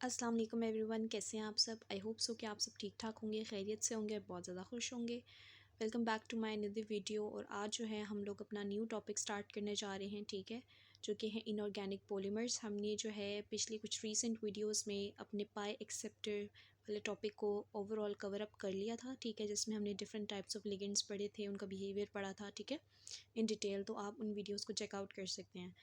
अस्सलाम वालेकुम एवरीवन, कैसे हैं आप सब। आई होप सो कि आप सब ठीक ठाक होंगे, खैरियत से होंगे, बहुत ज़्यादा खुश होंगे। Welcome back to my another video. और आज जो है हम लोग अपना न्यू टॉपिक स्टार्ट करने जा रहे हैं, ठीक है, जो कि है इनऑर्गेनिक पॉलीमर्स। हमने जो है पिछली कुछ रीसेंट वीडियोस में अपने पाई एक्सेप्टर वाले टॉपिक को ओवरऑल कवर अप कर लिया था, ठीक है, जिसमें हमने डिफरेंट टाइप्स ऑफ लिगेंड्स पढ़े थे, उनका बिहेवियर पढ़ा था, ठीक है, इन डिटेल। तो आप उन वीडियोज़ को चेकआउट कर सकते हैं।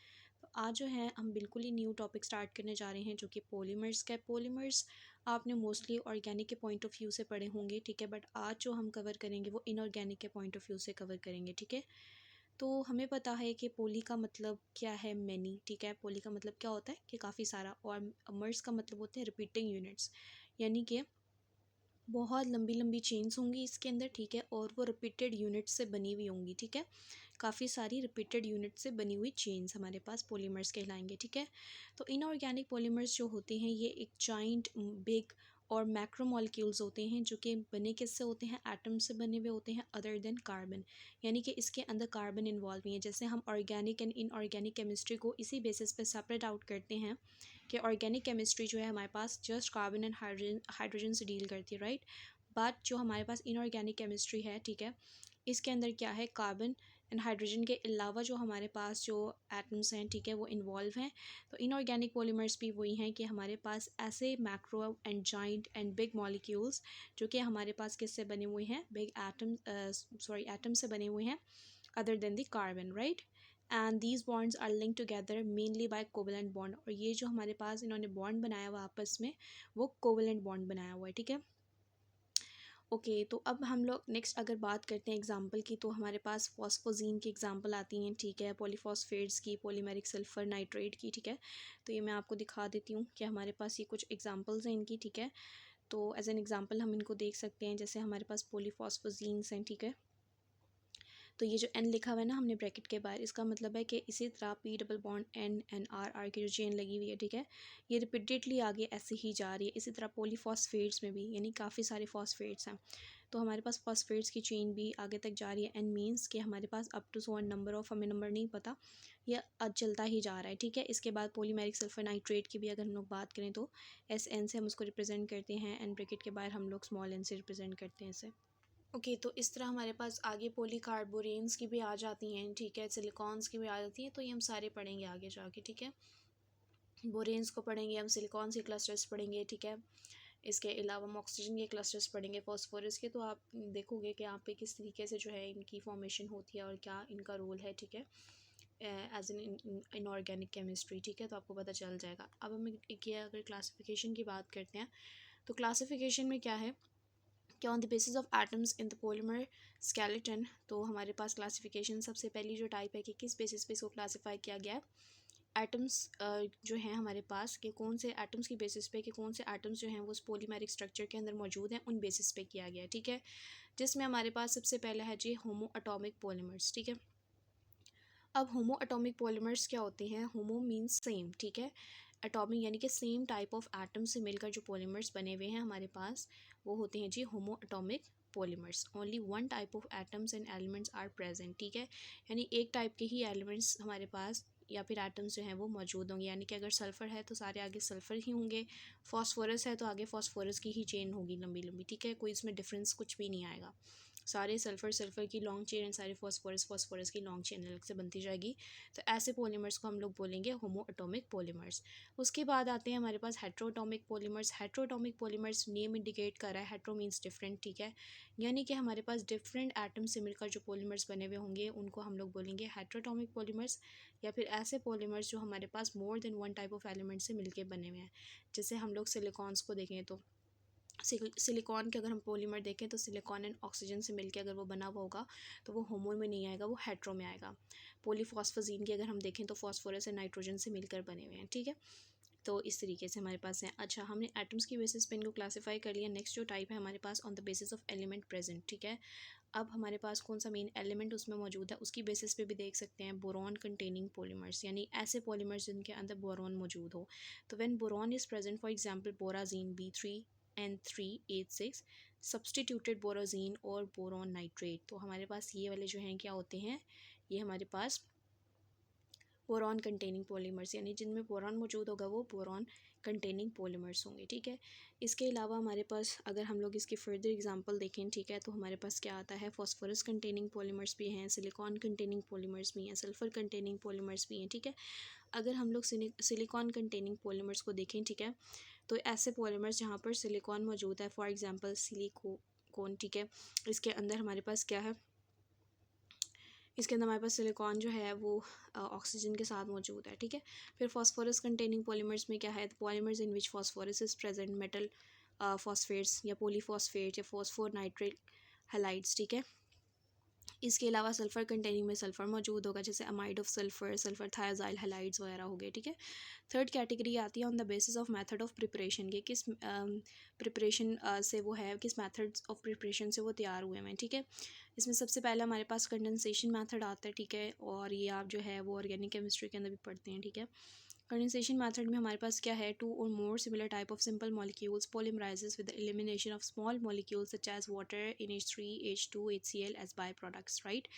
तो आज जो है हम बिल्कुल ही न्यू टॉपिक स्टार्ट करने जा रहे हैं, जो कि पॉलीमर्स का है। पॉलीमर्स आपने मोस्टली ऑर्गेनिक के पॉइंट ऑफ व्यू से पढ़े होंगे, ठीक है, बट आज जो हम कवर करेंगे वो इनऑर्गेनिक के पॉइंट ऑफ व्यू से कवर करेंगे, ठीक है। तो हमें पता है कि पोली का मतलब क्या है, मैनी, ठीक है। पोली का मतलब क्या होता है कि काफ़ी सारा, और मर्स का मतलब होते हैं रिपीटिंग यूनिट्स, यानी कि बहुत लंबी लंबी चेन्स होंगी इसके अंदर, ठीक है, और वो रिपीटेड यूनिट से बनी हुई होंगी, ठीक है। काफ़ी सारी रिपीटेड यूनिट से बनी हुई चेन्स हमारे पास पॉलीमर्स कहलाएंगे, ठीक है। तो इनऑर्गेनिक पॉलीमर्स जो होते हैं ये एक जाइंट बिग और मैक्रोमोलिक्यूल्स होते हैं, जो कि बने किससे होते हैं, एटम से बने हुए होते हैं, अदर देन कार्बन, यानी कि इसके अंदर कार्बन इन्वॉल्व नहीं है। जैसे हम ऑर्गेनिक एंड इनऑर्गेनिक केमिस्ट्री को इसी बेसिस पे सेपरेट आउट करते हैं कि ऑर्गेनिक केमिस्ट्री जो है हमारे पास जस्ट कार्बन एंड हाइड्रोजन से डील करती है, राइट। बट जो हमारे पास इनऑर्गेनिक केमिस्ट्री है, ठीक है, इसके अंदर क्या है, कार्बन एंड हाइड्रोजन के अलावा जो हमारे पास जो एटम्स हैं, ठीक है, वो इन्वॉल्व हैं। तो इनऑर्गेनिक पॉलीमर्स भी वही हैं कि हमारे पास ऐसे macro and giant and big molecules जो कि हमारे पास किससे बने हुए हैं, बिग एटम, एटम से बने हुए हैं, other than the carbon, right. And these bonds are link together mainly by covalent bond. और ये जो हमारे पास इन्होंने बॉन्ड बनाया हुआ आपस में, वो कोवलेंट बॉन्ड बनाया हुआ है, ठीक है। ओके, तो अब हम लोग नेक्स्ट अगर बात करते हैं एग्जांपल की, तो हमारे पास फॉस्फोजीन की एग्जांपल आती हैं, ठीक है, पॉलीफॉस्फेट्स की, पॉलीमेरिक सल्फर नाइट्रेट की, ठीक है। तो ये मैं आपको दिखा देती हूँ कि हमारे पास ये कुछ एग्जांपल्स हैं इनकी, ठीक है। तो एज एन एग्जांपल हम इनको देख सकते हैं, जैसे हमारे पास पॉलीफॉस्फोजीन्स हैं, ठीक है। तो ये जो एन लिखा हुआ है ना हमने ब्रैकेट के बाहर, इसका मतलब है कि इसी तरह P double bond N N R R की जो चेन लगी हुई है, ठीक है, ये रिपीटेडली आगे ऐसे ही जा रही है। इसी तरह पॉलीफॉस्फेट्स में भी, यानी काफ़ी सारे फॉस्फेट्स हैं, तो हमारे पास फॉस्फेट्स की चेन भी आगे तक जा रही है। एन मीन्स कि हमारे पास up to so number of, हमें नंबर नहीं पता, ये चलता ही जा रहा है, ठीक है। इसके बाद पॉलीमेरिक सल्फर नाइट्रेट की भी अगर हम लोग बात करें तो एस एन से हम उसको रिप्रेजेंट करते हैं, एन ब्रैकेट के बाहर हम लोग स्मॉल एन से रिप्रेजेंट करते हैं इसे। ओके, तो इस तरह हमारे पास आगे पॉलीकार्बोरेन्स की भी आ जाती हैं, ठीक है, सिलिकॉन्स की भी आ जाती हैं। तो ये हम सारे पढ़ेंगे आगे जाके, ठीक है। बोरेन्स को पढ़ेंगे हम, सिलिकॉन के क्लस्टर्स पढ़ेंगे, ठीक है। इसके अलावा हम ऑक्सीजन के क्लस्टर्स पढ़ेंगे, फॉस्फोरस के। तो आप देखोगे कि यहाँ पे किस तरीके से जो है इनकी फॉर्मेशन होती है और क्या इनका रोल है, ठीक है, एज एन इनऑर्गेनिक केमिस्ट्री, ठीक है। तो आपको पता चल जाएगा। अब हम एक ये अगर क्लासिफिकेशन की बात करते हैं, तो क्लासिफिकेशन में क्या है कि on the basis of atoms in the polymer skeleton. तो हमारे पास क्लासिफिकेशन सबसे पहली जो टाइप है कि किस बेसिस पे इसको क्लासीफाई किया गया है, एटम्स जो हैं हमारे पास, कि कौन से एटम्स की बेसिस पे, कि कौन से एटम्स जो हैं वो उस पॉलीमेरिक स्ट्रक्चर के अंदर मौजूद हैं, उन बेसिस पे किया गया है, ठीक है। जिसमें हमारे पास सबसे पहला है जी होमो एटॉमिक पॉलीमर्स, ठीक है। अब होमो एटॉमिक पॉलीमर्स क्या होते हैं, होमो मीन्स सेम, ठीक है, एटॉमिक यानी कि सेम टाइप ऑफ एटम से मिलकर जो पॉलीमर्स बने हुए हैं हमारे पास, वो होते हैं जी homo atomic polymers. Only one type of atoms and elements are present, ठीक है, यानी एक टाइप के ही एलिमेंट्स हमारे पास या फिर एटम्स जो हैं वो मौजूद होंगे। यानी कि अगर सल्फ़र है तो सारे आगे सल्फ़र ही होंगे, फॉस्फोरस है तो आगे फॉस्फोरस की ही चेन होगी लंबी लंबी, ठीक है, कोई इसमें डिफरेंस कुछ भी नहीं आएगा। सारे सल्फ़र सल्फ़र की लॉन्ग चेन एंड सारे फॉस्फोरस फॉस्फोरस की लॉन्ग चेन अलग से बनती जाएगी। तो ऐसे पॉलीमर्स को हम लोग बोलेंगे होमो एटॉमिक पॉलीमर्स। उसके बाद आते हैं हमारे पास heteroatomic polymers. Heteroatomic polymers name indicate कर रहा है, हेट्रो मीन्स डिफरेंट, ठीक है, यानी कि हमारे पास डिफरेंट एटम से मिलकर जो पॉलीमर्स बने हुए होंगे उनको हम लोग बोलेंगे हेट्रोएटॉमिक पॉलीमर्स। या फिर ऐसे पॉलीमर्स जो हमारे पास more than one type of element से मिलके बने हुए हैं। जैसे हम लोग सिलिकॉन्स को देखें तो सिलिकॉन के अगर हम पॉलीमर देखें तो सिलिकॉन एंड ऑक्सीजन से मिलके अगर वो बना हुआ होगा तो वो होमो में नहीं आएगा, वो हेट्रो में आएगा। पॉलीफॉस्फोजीन की अगर हम देखें तो फॉस्फोरस एंड नाइट्रोजन से मिलकर बने हुए हैं, ठीक है। तो इस तरीके से हमारे पास है। अच्छा, हमने एटम्स की बेसिस पे इनको क्लासीफाई कर लिया। नेक्स्ट जो टाइप है हमारे pass on the basis of element present, ठीक है। अब हमारे पास कौन सा मेन एलिमेंट उसमें मौजूद है उसकी बेसिस पे भी देख सकते हैं। बोरॉन कंटेनिंग पॉलीमर्स, यानी ऐसे पॉलीमर्स जिनके अंदर बोरॉन मौजूद हो। तो when boron is present, for example borazine B3N3H6 substituted borazine और बोरॉन नाइट्रेट। तो हमारे पास ये वाले जो हैं क्या होते हैं, ये हमारे पास बोरॉन कंटेनिंग पॉलीमर्स, यानी जिनमें बोरॉन मौजूद होगा वो बोरॉन कंटेनिंग पॉलीमर्स होंगे, ठीक है। इसके अलावा हमारे पास अगर हम लोग इसकी फर्दर एग्जांपल देखें, ठीक है, तो हमारे पास क्या आता है, फॉस्फोरस कंटेनिंग पॉलीमर्स भी हैं, सिलिकॉन कंटेनिंग पॉलीमर्स भी हैं, सल्फर कंटेनिंग पॉलीमर्स भी हैं, ठीक है। अगर हम लोग सिलिकॉन कंटेनिंग पॉलीमर्स को देखें, ठीक है, तो ऐसे पॉलीमर्स जहाँ पर सिलिकॉन मौजूद है, फॉर एग्जांपल सिलिकॉन, ठीक है, इसके अंदर हमारे पास क्या है, इसके अंदर हमारे पास सिलिकॉन जो है वो ऑक्सीजन के साथ मौजूद है, ठीक है। फिर फॉस्फोरस कंटेनिंग पॉलीमर्स में क्या है, polymers in which phosphorus is present, metal phosphates या पॉलीफॉस्फेट या फॉस्फोर नाइट्रेट हैलाइड्स, ठीक है। इसके अलावा सल्फ़र कंटेनिंग में सल्फ़र मौजूद होगा, जैसे amide of sulphur, sulphur thiazyl halides वगैरह हो गए, ठीक है। थर्ड कैटेगरी आती है on the basis of method of preparation, के किस प्रिपरेशन से वो है, किस मेथड्स ऑफ प्रिपरेशन से वो तैयार हुए हैं, ठीक है। इसमें सबसे पहले हमारे पास कंडेंसेशन मेथड आता है, ठीक है, और ये आप जो है वो ऑर्गेनिक केमिस्ट्री के अंदर भी पढ़ते हैं, ठीक है। कंडेंसेशन मेथड में हमारे पास क्या है, टू और more similar type of simple molecules polymerise with the elimination of small molecules such as water, NH3, H2, HCl as by products, right.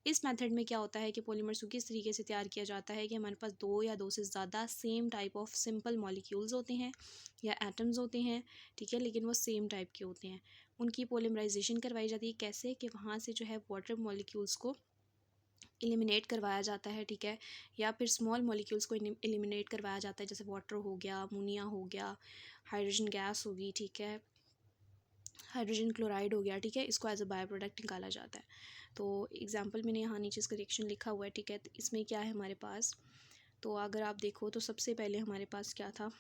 इस मेथड में क्या होता है कि पॉलीमर्स को किस तरीके से तैयार किया जाता है कि हमारे पास दो या दो से ज़्यादा same type of simple molecules होते हैं या एटम्स होते हैं, ठीक है, लेकिन वो सेम टाइप के होते हैं। उनकी पॉलीमराइजेशन करवाई जाती है, कैसे कि वहाँ से जो है वाटर मॉलिक्यूल्स को एलिमिनेट करवाया जाता है, ठीक है, या फिर स्मॉल मॉलिक्यूल्स को एलिमिनेट करवाया जाता है, जैसे वाटर हो गया, अमोनिया हो गया, हाइड्रोजन गैस होगी, ठीक है, हाइड्रोजन क्लोराइड हो गया, ठीक है, इसको एज अ बाय प्रोडक्ट निकाला जाता है। तो एग्जांपल मैंने यहाँ नीचे इसका रिएक्शन लिखा हुआ है, ठीक है, तो इसमें क्या है हमारे पास, तो अगर आप देखो तो सबसे पहले हमारे पास क्या था,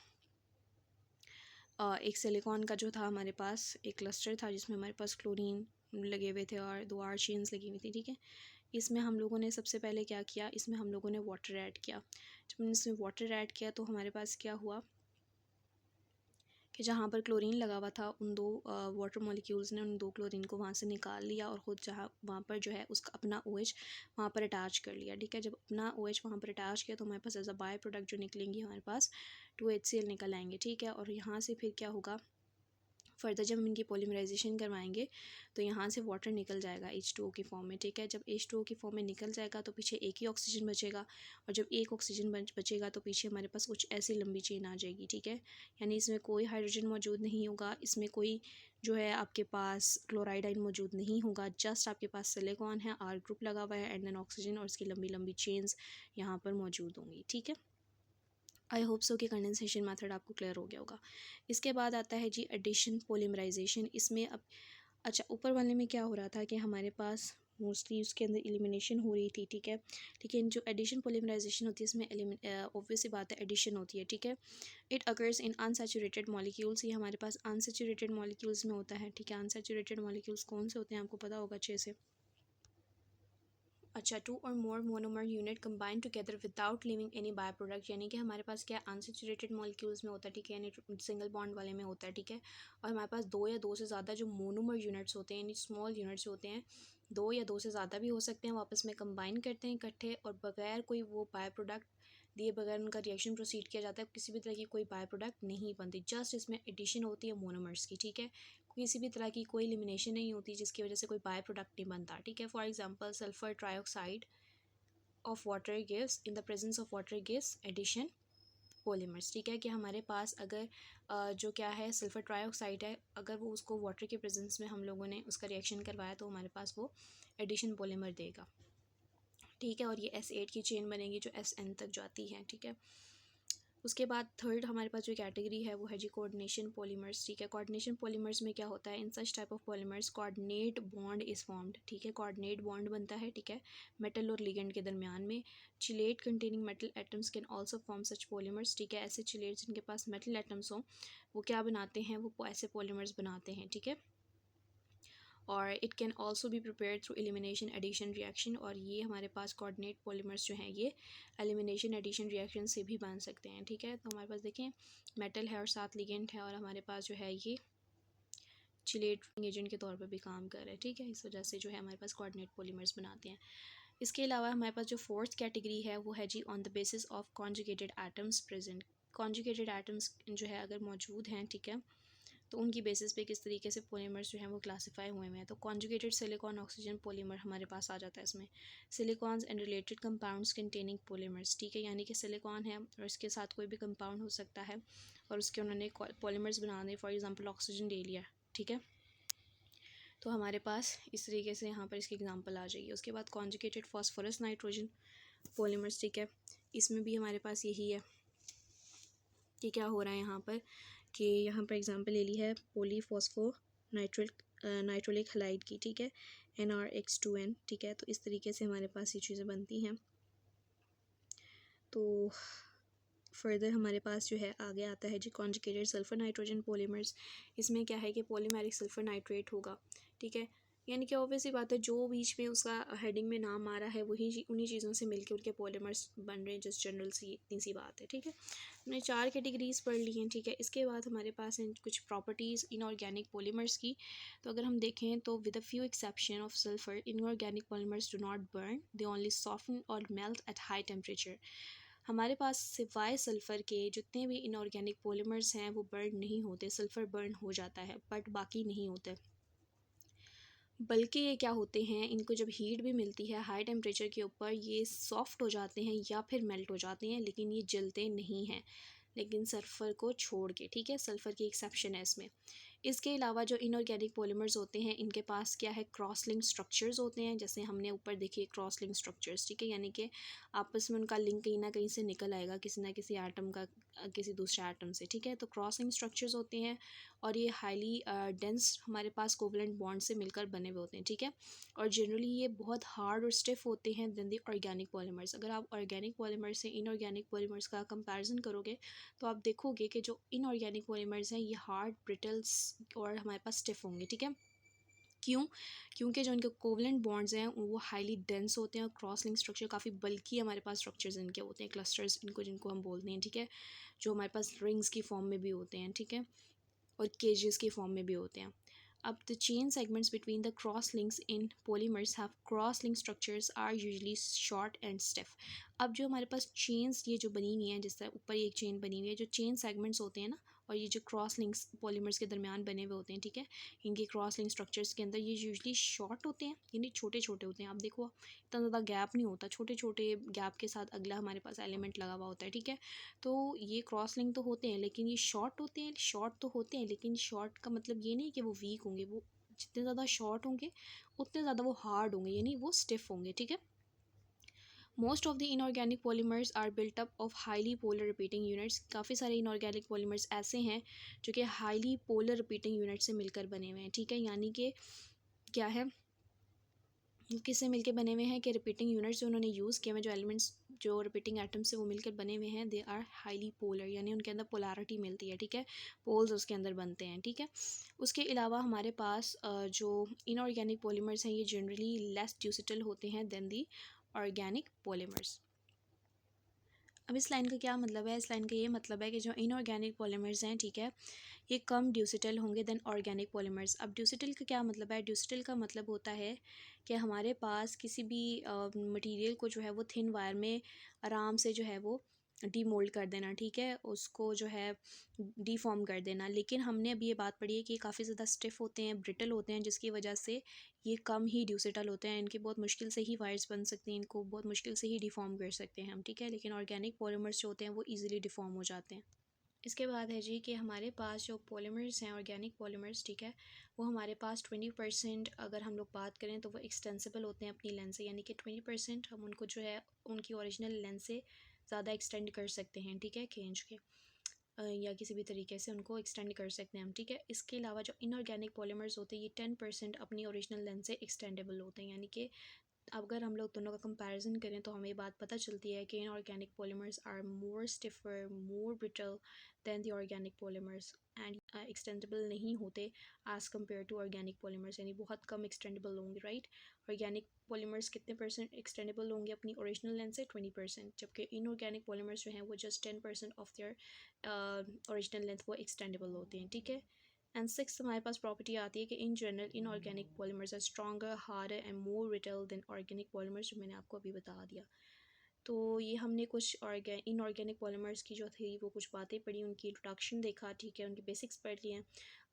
एक सिलिकॉन का जो था हमारे पास एक क्लस्टर था जिसमें हमारे पास क्लोरीन लगे हुए थे और दो आर चेन्स लगी हुई थी, ठीक है। इसमें हम लोगों ने सबसे पहले क्या किया, इसमें हम लोगों ने वाटर ऐड किया। जब हमने इसमें वाटर ऐड किया तो हमारे पास क्या हुआ कि जहाँ पर क्लोरीन लगा हुआ था उन दो वाटर मॉलिक्यूल्स ने उन दो क्लोरीन को वहाँ से निकाल लिया और ख़ुद जहाँ वहाँ पर जो है उसका अपना OH वहाँ पर अटैच कर लिया, ठीक है। जब अपना OH वहाँ पर अटैच किया तो हमारे पास एज अ बाय प्रोडक्ट जो निकलेंगी हमारे पास 2HCl निकल आएंगे, ठीक है। और यहाँ से फिर क्या होगा, फर्दर जब हम इनकी पॉलीमराइजेशन करवाएंगे तो यहाँ से वाटर निकल जाएगा H2O की फॉर्म में, ठीक है। जब H2O की फॉर्म में निकल जाएगा तो पीछे एक ही ऑक्सीजन बचेगा, और जब एक ऑक्सीजन बचेगा तो पीछे हमारे पास कुछ ऐसी लंबी चेन आ जाएगी, ठीक है। यानी इसमें कोई हाइड्रोजन मौजूद नहीं होगा, इसमें कोई जो है आपके पास क्लोराइड आयन मौजूद नहीं होगा, जस्ट आपके पास सिलिकॉन है, R ग्रुप लगा हुआ है, एंड देन ऑक्सीजन और इसकी लंबी लंबी चेन्स यहाँ पर मौजूद होंगी, ठीक है। आई होप सो कि कंडेंसेशन मेथड आपको क्लियर हो गया होगा। इसके बाद आता है जी एडिशन पॉलीमराइजेशन। इसमें अब अच्छा ऊपर वाले में क्या हो रहा था कि हमारे पास मोस्टली उसके अंदर एलिमिनेशन हो रही थी, ठीक है, लेकिन जो एडिशन पॉलीमराइजेशन होती है इसमें ऑब्वियस सी बात है एडिशन होती है, ठीक है। It occurs in unsaturated molecules, ये हमारे पास अनसैचुरेटेड मॉलिक्यूल्स में होता है, ठीक है। अनसैचुरेटेड मॉलिक्यूल्स कौन से होते हैं आपको पता होगा अच्छे से। अच्छा, टू और more monomer unit combine together without leaving any by product, यानी कि हमारे पास क्या अनसेचुरेटेड मॉलिक्यूल्स में होता है, ठीक है, यानी सिंगल बॉन्ड वाले में होता है, ठीक है। और हमारे पास दो या दो से ज़्यादा जो मोनोमर यूनिट्स होते हैं, यानी स्मॉल यूनिट्स होते हैं, दो या दो से ज़्यादा भी हो सकते हैं, वो आपस में कंबाइन करते हैं इकट्ठे, और बगैर कोई वो बाय प्रोडक्ट दिए बगैर उनका रिएक्शन प्रोसीड किया जाता है, किसी भी तरह की कोई बाय प्रोडक्ट नहीं बनती, जस्ट इसमें एडिशन होती है मोनोमर्स की, ठीक है। किसी भी तरह की कोई एलिमिनेशन नहीं होती जिसकी वजह से कोई बाय प्रोडक्ट नहीं बनता, ठीक है। For example sulphur trioxide of water gives in the presence of water gives addition polymers, ठीक है, कि हमारे पास अगर जो क्या है सल्फर ट्राइऑक्साइड है, अगर वो उसको वाटर के प्रेजेंस में हम लोगों ने उसका रिएक्शन करवाया तो हमारे पास वो एडिशन पॉलीमर देगा, ठीक है। और ये S8 की चेन बनेगी जो SN तक जाती है, ठीक है। उसके बाद थर्ड हमारे पास जो कैटेगरी है वो है जी कोऑर्डिनेशन पॉलीमर्स, ठीक है। कोऑर्डिनेशन पॉलीमर्स में क्या होता है, in such type of polymers coordinate bond is formed, ठीक है, कोऑर्डिनेट बॉन्ड बनता है, ठीक है, मेटल और लिगेंड के दरमियान में। Chelate containing metal atoms can also form such polymers, ठीक है। ऐसे चिलेट जिनके पास मेटल एटम्स हों वो क्या बनाते हैं, वो ऐसे पॉलीमर्स बनाते हैं, ठीक है। और इट कैन ऑल्सो भी prepare through elimination addition reaction, और ये हमारे पास कोऑर्डिनेट पॉलीमर्स जो हैं ये एलिमिनेशन एडिशन रिएक्शन से भी बन सकते हैं, ठीक है। तो हमारे पास देखें मेटल है और साथ लिगेंड है, और हमारे पास जो है ये चिलेटिंग एजेंट के तौर पर भी काम कर रहा है, ठीक है। इस वजह से जो है हमारे पास कोऑर्डिनेट पॉलीमर्स बनाते हैं। इसके अलावा हमारे पास जो फोर्थ कैटेगरी है वो है जी on the basis of conjugated atoms present. Conjugated atoms जो है अगर मौजूद हैं, ठीक है, तो उनकी बेसिस पे किस तरीके से पॉलीमर्स जो हैं वो क्लासीफाई हुए हैं। तो कॉन्जुगेटेड सिलिकॉन ऑक्सीजन पॉलीमर हमारे पास आ जाता है इसमें। Silicones and related compounds containing polymers, ठीक है, यानी कि सिलिकॉन है और इसके साथ कोई भी कंपाउंड हो सकता है और उसके उन्होंने पॉलीमर्स बना दिए, फॉर एग्जांपल ऑक्सीजन ले लिया, ठीक है। तो हमारे पास इस तरीके से यहाँ पर इसकी एग्जांपल आ जाएगी। उसके बाद कॉन्जुगेटेड फॉस्फोरस नाइट्रोजन पॉलीमर्स, ठीक है, इसमें भी हमारे पास यही है कि क्या हो रहा है यहाँ पर, कि यहाँ पर एग्जांपल ले ली है पॉलीफॉस्फो नाइट्रोलिक हलाइड की, ठीक है, NR2N, ठीक है। तो इस तरीके से हमारे पास ये चीज़ें बनती हैं। तो फर्दर हमारे पास जो है आगे आता है जी कॉन्जुगेटेड सल्फर नाइट्रोजन पॉलीमर्स। इसमें क्या है कि पॉलीमेरिक सल्फर नाइट्रेट होगा, ठीक है, यानी कि ऑब्वियस सी बात है जो बीच में उसका हेडिंग में नाम आ रहा है वही उन्हीं चीज़ों से मिलके उनके पॉलीमर्स बन रहे हैं, जस्ट जनरल सी इतनी सी बात है, ठीक है। हमने 4 कैटेगरीज पढ़ ली हैं, ठीक है। इसके बाद हमारे पास हैं कुछ प्रॉपर्टीज़ इनऑर्गेनिक पॉलीमर्स की। तो अगर हम देखें तो with a few exception of sulphur inorganic polymers do not burn, they only soften और मेल्ट एट हाई टेम्परेचर। हमारे पास सिवाय सल्फ़र के जितने भी इनऑर्गेनिक पॉलीमर्स हैं वो बर्न नहीं होते। सल्फ़र बर्न हो जाता है बट बाकी नहीं होते, बल्कि ये क्या होते हैं, इनको जब हीट भी मिलती है हाई टेम्परेचर के ऊपर ये सॉफ्ट हो जाते हैं या फिर मेल्ट हो जाते हैं, लेकिन ये जलते नहीं हैं, लेकिन सल्फ़र को छोड़ के, ठीक है। सल्फ़र की एक्सेप्शन है इसमें। इसके अलावा जो इनऑर्गेनिक पॉलीमर्स होते हैं इनके पास क्या है, क्रॉस लिंक स्ट्रक्चर्स होते हैं, जैसे हमने ऊपर देखिए क्रॉस लिंक स्ट्रक्चर्स, ठीक है, यानी कि आपस में उनका लिंक कहीं ना कहीं से निकल आएगा, किसी ना किसी एटम का किसी दूसरे एटम से, ठीक है। तो क्रॉस लिंक स्ट्रक्चर्स होते हैं और ये हाईली डेंस हमारे पास कोवलेंट बॉन्ड से मिलकर बने हुए होते हैं, ठीक है। और जनरली ये बहुत हार्ड और स्टिफ होते हैं देन द ऑर्गेनिक पॉलीमर्स। अगर आप ऑर्गेनिक पॉलीमर्स से इनऑर्गेनिक पॉलीमर्स का कंपैरिजन करोगे तो आप देखोगे कि जो इनऑर्गेनिक पॉलीमर्स हैं ये हार्ड, ब्रिटल्स और हमारे पास स्टिफ होंगे, ठीक है। क्यों? क्योंकि जो इनके कोवलेंट बॉन्ड्स हैं वो हाईली डेंस होते हैं और क्रॉस लिंक स्ट्रक्चर काफ़ी बल्कि हमारे पास स्ट्रक्चर्स इनके होते हैं, क्लस्टर्स इनको जिनको हम बोलते हैं, ठीक है, जो हमारे पास रिंग्स की फॉर्म में भी होते हैं, ठीक है, और केजेस के फॉर्म में भी होते हैं। अब the chain segments between the cross links in polymers have cross link structures are usually short and stiff. अब जो हमारे पास चेन्स ये जो बनी हुई हैं, जिस तरह ऊपर एक चेन बनी हुई है, जो चेन सेगमेंट्स होते हैं ना, और ये जो क्रॉस लिंक्स पॉलीमर्स के दरमियान बने हुए होते हैं, ठीक है, इनके क्रॉस लिंक स्ट्रक्चर्स के अंदर ये यूजुअली शॉर्ट होते हैं, यानी छोटे छोटे होते हैं। आप देखो इतना ज़्यादा गैप नहीं होता, छोटे छोटे गैप के साथ अगला हमारे पास एलिमेंट लगा हुआ होता है, ठीक है। तो ये क्रॉस लिंक तो होते हैं लेकिन ये शॉर्ट होते हैं, शॉर्ट तो होते हैं लेकिन शॉर्ट का मतलब ये नहीं कि वो वीक होंगे, वो जितने ज़्यादा शॉर्ट होंगे उतने ज़्यादा वो हार्ड होंगे, यानी वो स्टिफ होंगे, ठीक है। Most of the inorganic polymers are built up of highly polar repeating units. काफ़ी सारे इनऑर्गेनिक पॉलीमर्स ऐसे हैं जो कि हाईली पोलर रिपीटिंग यूनिट से मिलकर बने हुए हैं, ठीक है, यानी कि क्या है, किससे मिलकर बने हुए हैं कि रिपीटिंग यूनिट्स जो उन्होंने यूज़ किए हैं, जो एलिमेंट्स जो रिपीटिंग एटम्स से वो मिलकर बने हुए हैं, दे आर हाईली पोलर, यानी उनके अंदर पोलैरिटी मिलती है, ठीक है, पोल्स उसके अंदर बनते हैं, ठीक है। उसके अलावा हमारे पास जो इनऑर्गेनिक पॉलीमर्स हैं ये जनरली लेस ड्यूसिटल होते हैं देन दी ऑर्गेनिक पॉलीमर्स। अब इस लाइन का क्या मतलब है, इस लाइन का ये मतलब है कि जो इनऑर्गेनिक पॉलीमर्स हैं, ठीक है, ये कम ड्यूसिटल होंगे देन ऑर्गेनिक पॉलीमर्स। अब ड्यूसिटल का क्या मतलब है, ड्यूसिटल का मतलब होता है कि हमारे पास किसी भी मटेरियल को जो है वो थिन वायर में आराम से जो है वो डीमोल्ड कर देना, ठीक है, उसको जो है डीफॉर्म कर देना। लेकिन हमने अभी ये बात पढ़ी है कि काफ़ी ज़्यादा स्टिफ होते हैं, ब्रिटल होते हैं, जिसकी वजह से ये कम ही ड्यूसिटल होते हैं, इनकी बहुत मुश्किल से ही वायर्स बन सकती हैं, इनको बहुत मुश्किल से ही डिफॉर्म कर सकते हैं हम, ठीक है। लेकिन ऑर्गेनिक पॉलीमर्स जो होते हैं वो ईजिली डिफॉर्म हो जाते हैं। इसके बाद है जी कि हमारे पास जो पॉलीमर्स हैं ऑर्गेनिक पॉलीमर्स, ठीक है, वो हमारे पास 20% अगर हम लोग बात करें तो वो एक्सटेंसिबल होते हैं अपनी लेंथ से, यानी कि 20% हम उनको जो है उनकी ओरिजिनल लेंथ से ज़्यादा एक्सटेंड कर सकते हैं, ठीक है, खींच के या किसी भी तरीके से उनको एक्सटेंड कर सकते हैं हम, ठीक है। इसके अलावा जो इनऑर्गेनिक पॉलीमर्स होते हैं ये 10% अपनी ओरिजिनल लेंथ से एक्सटेंडेबल होते हैं, यानी कि अगर हम लोग दोनों का कंपैरिजन करें तो हमें ये बात पता चलती है कि inorganic polymers are more stiffer, more brittle than the organic polymers and extendable नहीं होते as compare to organic polymers, यानी बहुत कम एक्सटेंडेबल होंगे, राइट। ऑर्गेनिक पॉलीमर्स कितने परसेंट एक्सटेंडेबल होंगे अपनी ओरिजिनल लेंथ से, 20%, जबकि इनऑर्गेनिक पॉलीमर्स जो हैं वो just 10% of their original length वो एक्सटेंडेबल होते हैं, ठीक है। एंड सिक्स हमारे पास प्रॉपर्टी आती है कि in general inorganic polymers are stronger, harder and more brittle than organic polymers, जो मैंने आपको अभी बता दिया। तो ये हमने कुछ इनऑर्गेनिक पॉलीमर्स की जो थी वो कुछ बातें पढ़ी, उनकी इंट्रोडक्शन देखा, ठीक है, उनके बेसिक्स पढ़ लिए हैं।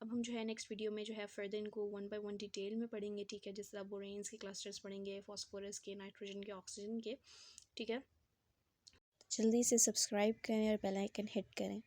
अब हम जो है नेक्स्ट वीडियो में जो है फर्दर इनको वन बाय वन डिटेल में पढ़ेंगे, ठीक है, जिस तरह बोरेन्स के क्लस्टर्स पढ़ेंगे, फास्फोरस के, नाइट्रोजन के, ऑक्सीजन के, ठीक है। जल्दी से सब्सक्राइब करें और बेल आइकन हिट करें।